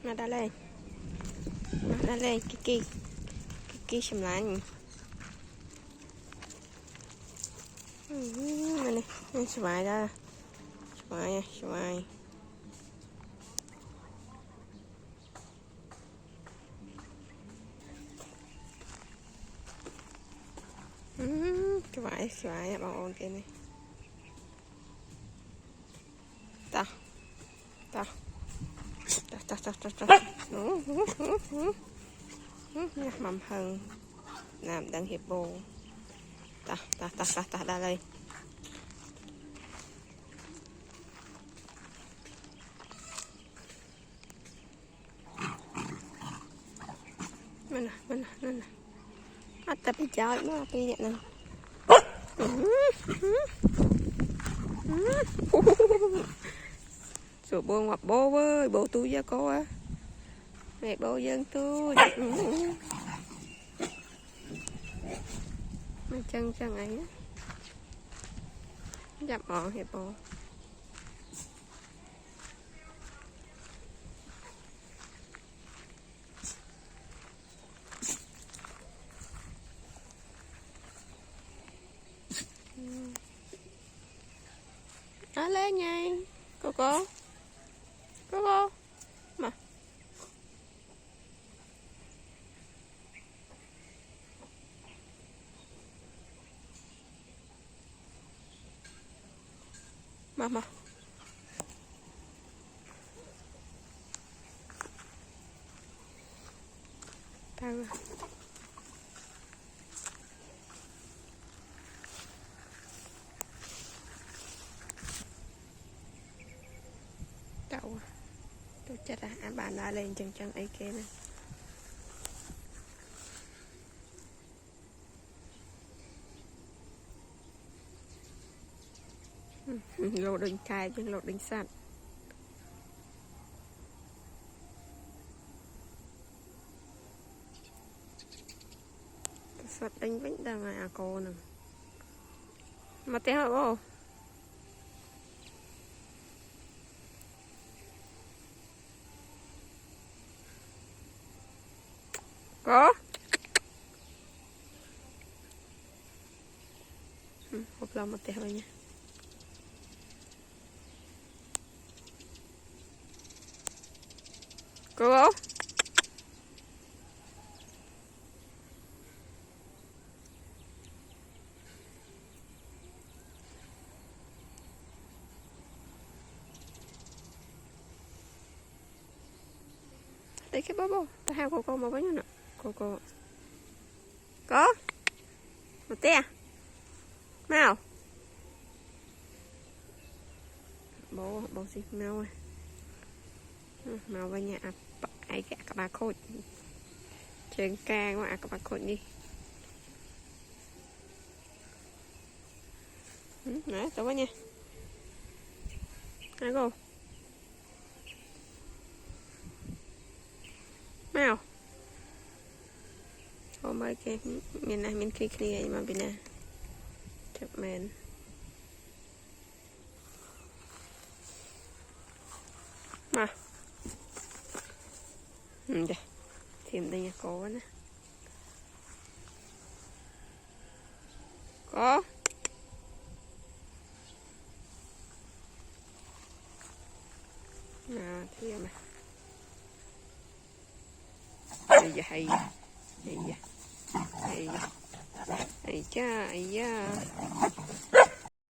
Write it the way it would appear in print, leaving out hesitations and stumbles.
Nó đã lên. Nó đã lên Kiki xâm lạnh. Này này, xoài đó. Xoài. Xoài bằng ôn kia này. Ta. Mầm hừng làm đằng hiệp bồ. Ta ra đây. Mana. Tapi jauh mah api nya nang. Sủa bô ngọc bô ơi, bô tôi ra cô á. Mẹ bô dân tôi. Mà chân ấy á. Dập ngọn hiệp bô. Nó lên nha. Cô mà tao tôi chết à, bạn đã lên chân ấy kia nè. Lô đinh cài chứ lô đinh sạch. Sạch đinh vẫn đang à cô nè. Mà té hả bố? Có. Hộp lòng mà té rồi nha. Cô. Đây cái bố. Ta hao cô mà có nhá nè. Cô. Có. Một té. Mau. Bố xí mau à. Mau vào nhà ai gạ các bà khôi. Trên ca quá các bà khôi đi. Nè, tao vào nha. Ai cô. Mau. Hôm nay cái miền này miền kia mà bên này chụp mền. Mà. Đây. Tìm đây nha cô nè. Có. Nào, thêm mà. Hay cha,